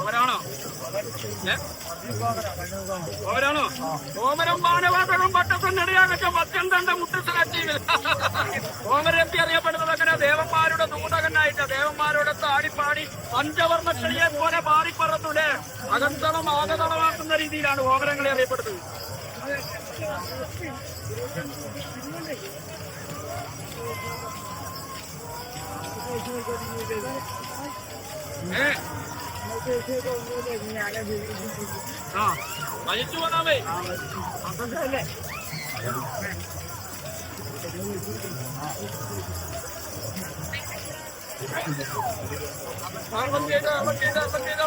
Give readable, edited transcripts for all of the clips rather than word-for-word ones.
അവരാണോ അവരാണോ ഓമരം പാനവാതകം പട്ടസന്നടിയാകച്ച മത്യന്തന്റെ മുട്ടസനീവിൽ ഓമരത്തി അറിയപ്പെടുന്നത് അങ്ങനെ ദേവന്മാരുടെ നൂതകനായിട്ട് ദേവന്മാരോട് താടിപ്പാടി പഞ്ചവർണ്ണ കിളിയെ പോലെ പാടിപ്പറത്തൂലേ അകന്തളം ആകതളമാക്കുന്ന രീതിയിലാണ് ഓമരങ്ങളെ അറിയപ്പെടുന്നത്. വലിച്ചു പോകാമേ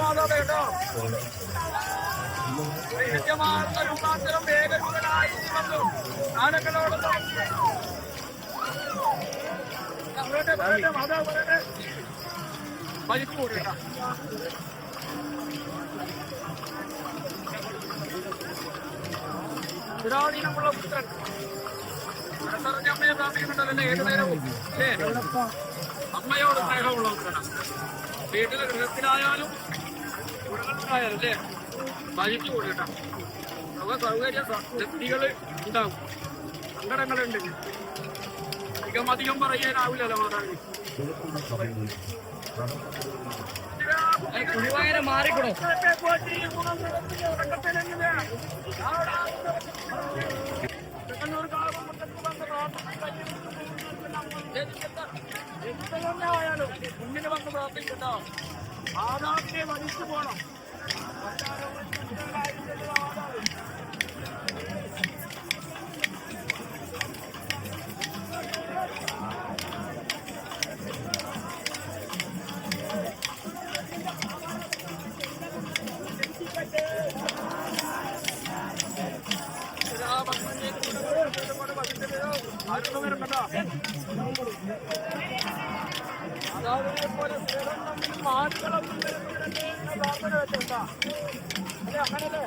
മാതാവേ കേട്ടോ രൂപാന്തരം വേഗനായി വന്നു ആനകളോട് മാതാവ് പറയട്ടെ വലിച്ചു കൂടേണ്ട പുരാതീനമുള്ള പുത്രൻ മനസ്സറിഞ്ഞ അമ്മയെ പ്രാർത്ഥിക്കുന്നുണ്ടല്ലേ ഏതു നേരവും അല്ലേ? അമ്മയോട് സ്നേഹമുള്ള പുത്രനാണ്. വീട്ടിലെ ഗൃഹത്തിലായാലും കുടുംബത്തിലായാലും അല്ലേ വലിച്ചു കൊടുക്കട്ട. അവ സൗകര്യ ശക്തികള് ഉണ്ടാവും, സങ്കടങ്ങളുണ്ട്. അധികം പറയാനാവില്ലല്ലോ മാതാവിന്. ഗുരുവായൂരെ മാറിക്കണോ ായാലും മുന്നിൽ വന്ന് പ്രാർത്ഥിക്കട്ടോ. ആദാമിനെ വലിച്ചു പോണം. പോലെ മാറ്റങ്ങളൊന്നും പ്രാർത്ഥന വെച്ചിട്ടുണ്ടാ അല്ലെ? അങ്ങനല്ലേ?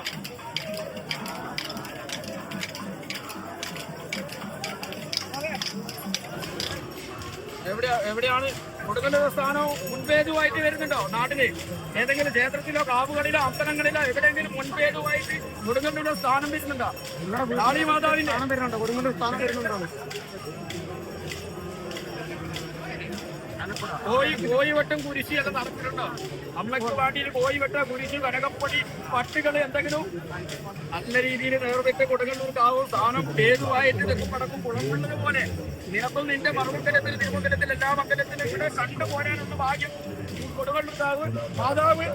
എവിടെയാണ് കൊടുക്കേണ്ട സ്ഥാനവും മുൻപേതുമായിട്ട് വരുന്നുണ്ടോ നാട്ടില്? ഏതെങ്കിലും ക്ഷേത്രത്തിലോ കാവുകളിലോ അമ്പലങ്ങളിലോ എവിടെയെങ്കിലും മുൻപേതുമായിട്ട് കൊടുക്കേണ്ട സ്ഥാനം വരുന്നുണ്ടോ? കാളി മാതാവിന്റെ സ്ഥാനം വരുന്നുണ്ടോ? കൊടുക്കേണ്ട സ്ഥാനം വരുന്നുണ്ടോ? കോഴി വെട്ടും കുരിശി ഒക്കെ നടത്തിയിട്ടുണ്ടോ? അമ്മയ്ക്ക് പാട്ടിയിൽ കോഴി വെട്ട കുരിശി കനകപ്പൊടി പട്ടുകള് എന്തെങ്കിലും നല്ല രീതിയിൽ നേർവെട്ട് കൊടുക്കേണ്ടവർക്കാവും സ്ഥാനം ഏതുമായിട്ട് തെക്കും പടക്കും കുളമുള്ളത് പോലെ നിനക്കും നിന്റെ മറുമംഗലത്തിൽ തിരുമംഗലത്തിൽ എല്ലാ മംഗലത്തിലും ഇവിടെ കണ്ടുപോരാനുള്ള ഭാഗ്യം കൊടുക്കേണ്ടതാവും. മാതാവ്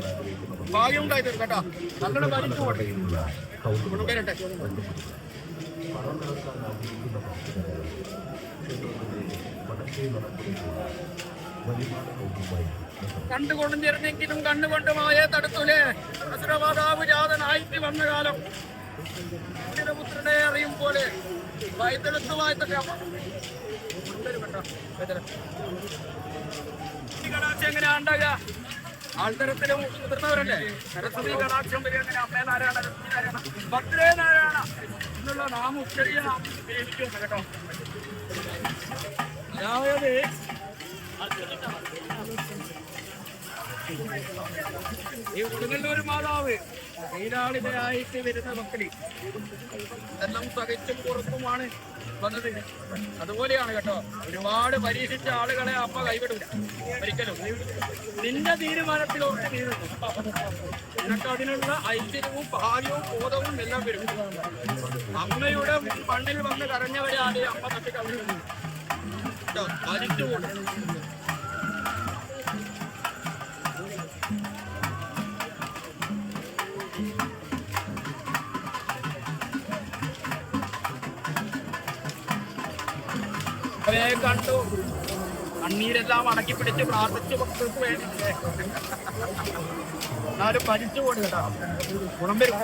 ഭാഗ്യം ഉണ്ടായി തരും കേട്ടോ. നല്ലോണം ഭരിച്ചു പോട്ടെ കൊടുക്കരട്ടെ. കണ്ടുകൊണ്ടും ചേർന്നെങ്കിലും കണ്ണുകൊണ്ടുമായ തടുത്തൂലേ അസുരമാതാവ് ജാതനായിട്ട് വന്ന കാലം പുത്രനെ അറിയും പോലെ വൈദ്യുതമായി കടാക്ഷം എങ്ങനെ ഉണ്ടാകുക? ആൾത്തരത്തിലും മുതിർന്നവരല്ലേ? സരസ്വതി കടാക്ഷം വരെ അങ്ങനെ അമ്മേ നാരായണ നാരായണ ഭദ്രേ നാരായണ എന്നുള്ള നാമം ഉച്ചരിയ നാം ഉപയോഗിക്കുന്നു കേട്ടോ. അതായത് ഈ കൊടുങ്ങല്ലൂർ മാതാവ് നീലാളിതയായിട്ട് വരുന്ന മക്കളി ഇതെല്ലാം സഹിച്ചും പുറത്തുമാണ് വന്നത്. അതുപോലെയാണ് കേട്ടോ. ഒരുപാട് പരീക്ഷിച്ച ആളുകളെ അമ്മ കൈവിടില്ല ഒരിക്കലും. നിന്റെ തീരുമാനത്തിൽ ഓർത്ത് നീങ്ങുന്നു. നിനക്ക് അതിനുള്ള ഐശ്വര്യവും ഭാഗ്യവും ബോധവും എല്ലാം വരും. അമ്മയുടെ മണ്ണിൽ വന്ന് കരഞ്ഞവരെ ആരെയും അമ്മ തട്ടിക്കളഞ്ഞു കേട്ടോ. ഭരിച്ചുകൊണ്ട് കണ്ടു കണ്ണീരെല്ലാം അടക്കി പിടിച്ച് പ്രാർത്ഥിച്ചു മക്കൾക്ക് വേണ്ടിയില്ലേ. എന്നാലും ഭരിച്ചു കൊടുക്കട്ടോ. ഗുണം വരും.